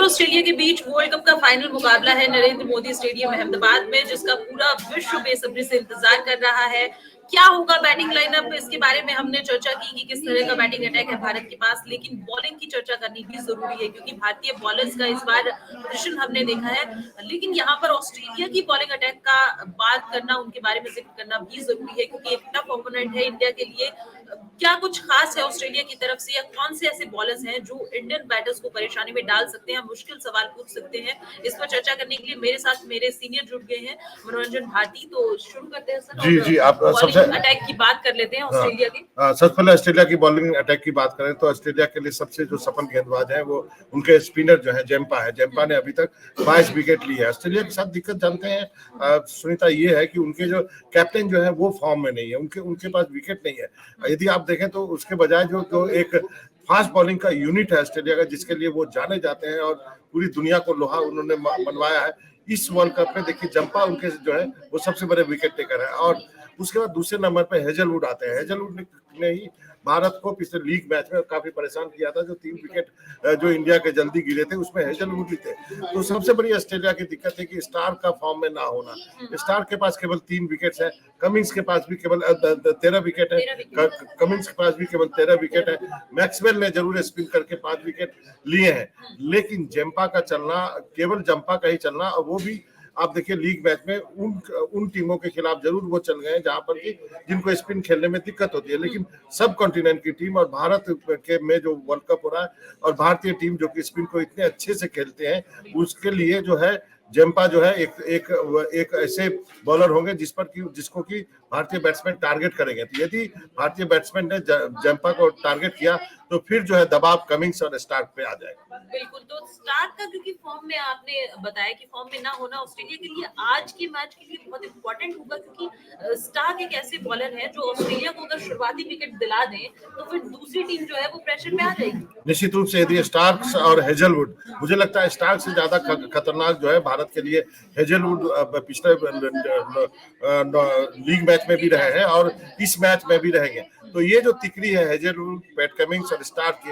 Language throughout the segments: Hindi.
और ऑस्ट्रेलिया के बीच वर्ल्ड कप का फाइनल मुकाबला है नरेंद्र मोदी स्टेडियम अहमदाबाद में, जिसका पूरा विश्व बेसब्री से इंतजार कर रहा है। क्या होगा बैटिंग लाइनअप, इसके बारे में हमने चर्चा की कि किस तरह का बैटिंग अटैक है भारत के पास, लेकिन बॉलिंग की चर्चा करनी भी जरूरी है क्योंकि भारतीय बॉलर्स का इस बार प्रदर्शन हमने देखा है। लेकिन यहाँ पर ऑस्ट्रेलिया की बॉलिंग अटैक का बात करना, उनके बारे में जिक्र करना भी जरूरी है क्योंकि एक टफ ओपोनेंट है इंडिया के लिए। क्या कुछ खास है ऑस्ट्रेलिया की तरफ से, या कौन से ऐसे बॉलर्स हैं जो इंडियन बैटर्स को परेशानी में डाल सकते हैं, मुश्किल सवाल पूछ सकते हैं? इस पर चर्चा करने के लिए मेरे साथ मेरे सीनियर जुड़ गए हैं, मनोरंजन भारती। तो शुरू करते हैं सर। जी आप सबसे अटैक की बात कर लेते हैं ऑस्ट्रेलिया की। सबसे पहले ऑस्ट्रेलिया की बॉलिंग अटैक की बात करें तो ऑस्ट्रेलिया के लिए सबसे जो सफल गेंदबाज है वो उनके स्पिनर जो है जेम्पा है। जेम्पा ने अभी तक 22 विकेट ली है। ऑस्ट्रेलिया के साथ दिक्कत जानते हैं सुनीता, ये है कि उनके जो कैप्टन जो है वो फॉर्म में नहीं है, उनके पास विकेट नहीं है। यदि आप देखें तो उसके बजाय जो एक फास्ट बॉलिंग का यूनिट है ऑस्ट्रेलिया का, जिसके लिए वो जाने जाते हैं और पूरी दुनिया को लोहा उन्होंने मनवाया है इस वर्ल्ड कप में। देखिए जम्पा उनके जो है वो सबसे बड़े विकेट टेकर है। और उसके बाद दूसरे नंबर पे हेजलवुड आते हैं। हेजलवुड ने ही भारत को पिछले लीग मैच में काफी परेशान किया था। जो 3 विकेट जो इंडिया के जल्दी गिरे थे उसमें हेजलवुड ही थे। तो सबसे बड़ी ऑस्ट्रेलिया की दिक्कत है कि स्टार का फॉर्म में ना होना। स्टार के पास केवल 3 विकेट है, कमिंस के पास भी केवल 13 विकेट है, कमिंस के पास भी केवल 13 विकेट है। मैक्सवेल ने जरूर स्पिन करके 5 विकेट लिए हैं, लेकिन जम्पा का चलना, केवल जम्पा का ही चलना, और वो भी आप देखिए लीग मैच में उन टीमों के खिलाफ जरूर वो चल गए जहां पर कि जिनको स्पिन खेलने में दिक्कत होती है। लेकिन सब कॉन्टिनेंट की टीम और भारत के में जो वर्ल्ड कप हो रहा है और भारतीय टीम जो कि स्पिन को इतने अच्छे से खेलते हैं, उसके लिए जो है जम्पा जो है एक ऐसे बॉलर होंगे जिसको कि भारतीय बैट्समैन टारगेट करेंगे। तो यदि भारतीय बैट्समैन ने जम्पा को टारगेट किया तो फिर जो है दबाव कमिंग्स और स्टार्क पे आ जाएगा। बिल्कुल। तो स्टार्क का, क्योंकि फॉर्म में आपने बताया कि फॉर्म में ना होना ऑस्ट्रेलिया के लिए आज के मैच के लिए बहुत इंपॉर्टेंट होगा, क्योंकि स्टार्क एक ऐसे बॉलर है जो ऑस्ट्रेलिया को अगर शुरुआती विकेट दिला दें तो फिर दूसरी टीम जो है वो प्रेशर में आ जाएगी। निश्चित रूप से यदि स्टार्क्स और हेजलवुड, मुझे लगता है स्टार्क से ज्यादा खतरनाक जो है भारत के लिए हेजलवुड पिछले लीग मैच में भी रहे हैं और इस मैच में भी रहेंगे। तो ये जो तिकड़ी है हेजलवुड, पैट कमिंग्स और स्टार्क की,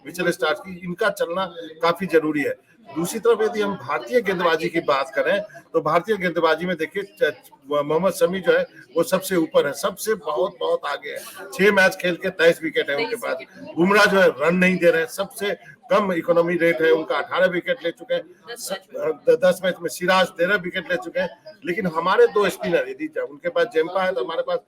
मिचेल स्टार्क की, इनका चलना काफी जरूरी है। दूसरी तरफ यदि हम भारतीय गेंदबाजी की बात करें तो भारतीय गेंदबाजी में देखिए मोहम्मद शमी जो है वो सबसे ऊपर है, सबसे बहुत आगे है। 6 मैच खेल के 23 विकेट है उनके पास। बुमराह जो है रन नहीं दे रहे हैं, सबसे कम इकोनॉमी रेट है उनका, 18 विकेट ले चुके हैं 10 मैच में। सिराज 13 विकेट ले चुके हैं। लेकिन हमारे 2 स्पिनर, यदि उनके पास जेम्पा है तो हमारे पास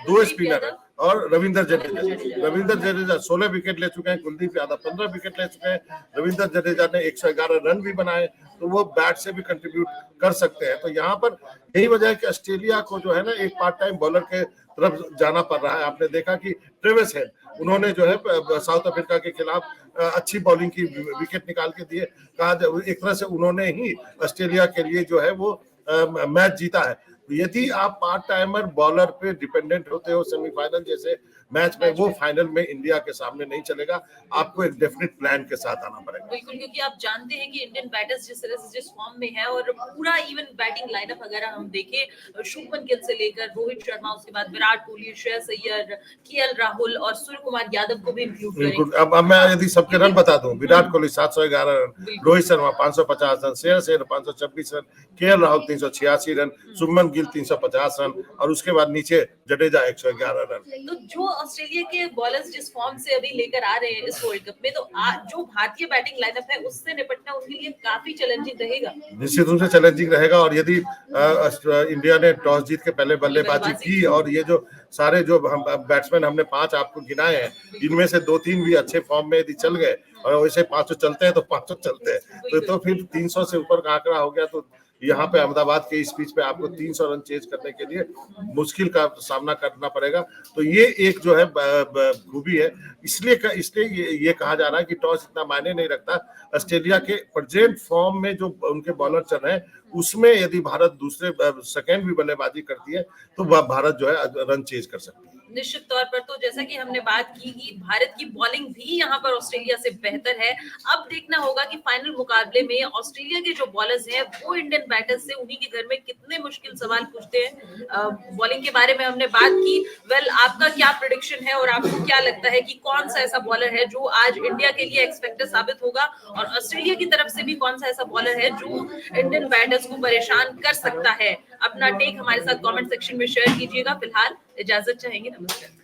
2 स्पिनर है, और रविंद्र जडेजा 16 विकेट ले चुके हैं, कुलदीप यादव 15 विकेट ले चुके हैं। रविंद्र जडेजा ने 111 रन भी बनाए, तो वो बैट से भी कंट्रीब्यूट कर सकते हैं। तो यहाँ पर यही वजह है कि ऑस्ट्रेलिया को जो है ना एक पार्ट टाइम बॉलर के तरफ जाना पड़ रहा है। आपने देखा कि ट्रेविस हेड, उन्होंने जो है साउथ अफ्रीका के खिलाफ अच्छी बॉलिंग की विकेट निकाल के दिए। कहा एक तरह से उन्होंने ही ऑस्ट्रेलिया के लिए जो है वो मैच जीता है। यदि आप पार्ट टाइमर बॉलर पे डिपेंडेंट होते हो सेमीफाइनल जैसे मैच में, वो फाइनल में इंडिया के सामने नहीं चलेगा। आपको एक डेफिनेट प्लान के साथ आना पड़ेगा। बिल्कुल, क्योंकि आप जानते हैं कि इंडियन बैटर्स जिस तरह से जिस फॉर्म में है, और पूरा इवन बैटिंग लाइनअप अगर हम देखें, शुभमन गिल से लेकर रोहित शर्मा, उसके बाद विराट कोहली, श्रेयस अय्यर, केएल राहुल और सूर्य कुमार यादव को भी इंक्लूड करें। बिल्कुल। अब मैं यदि सबके रन बता दूं, Virat Kohli 711 run, Rohit Sharma 550 run, Shreyas Iyer 526 run, KL Rahul 386 run, Shubman Gill 350 run, और उसके बाद नीचे जडेजा 111 रन। तो जो ऑस्ट्रेलिया के बॉलर्स जिस फॉर्म से अभी लेकर आ रहे हैं इस वर्ल्ड कप में, तो जो भारतीय बैटिंग लाइनअप है उससे निपटना उनके लिए काफी चैलेंजिंग रहेगा। निश्चित रूप से चैलेंजिंग रहेगा। और यदि इंडिया ने टॉस जीत के पहले बल्लेबाजी की, और ये जो सारे जो हम बैट्समैन हमने 5 आपको गिनाए हैं, इनमें से 2-3 भी अच्छे फॉर्म में यदि चल गए, और वैसे 500 चलते हैं तो 500 चलते हैं, तो फिर 300 से ऊपर का आंकड़ा हो गया। तो यहाँ पे अहमदाबाद के इस पिच पे आपको 300 रन चेज करने के लिए मुश्किल का सामना करना पड़ेगा। तो ये एक जो है खूबी है। इसलिए ये कहा जा रहा है कि टॉस इतना मायने नहीं रखता। ऑस्ट्रेलिया के प्रेजेंट फॉर्म में जो उनके बॉलर चल रहे हैं उसमें यदि भारत दूसरे सेकेंड भी बल्लेबाजी करती है तो भारत जो है रन चेज कर सकती है। निश्चित तौर पर तो जैसा कि हमने बात की कि भारत की बॉलिंग भी यहाँ पर ऑस्ट्रेलिया से बेहतर है। अब देखना होगा कि फाइनल मुकाबले में ऑस्ट्रेलिया के जो बॉलर्स हैं वो इंडियन बैटर्स से उन्हीं के घर में कितने मुश्किल सवाल पूछते हैं। बॉलिंग के बारे में हमने बात की। वेल, आपका क्या प्रेडिक्शन है और आपको क्या लगता है कि कौन सा ऐसा बॉलर है जो आज इंडिया के लिए एक्सपेक्टेड साबित होगा, और ऑस्ट्रेलिया की तरफ से भी कौन सा ऐसा बॉलर है जो इंडियन बैटर्स को परेशान कर सकता है? अपना टेक हमारे साथ कमेंट सेक्शन में शेयर कीजिएगा। फिलहाल इजाजत चाहेंगे। नमस्कार।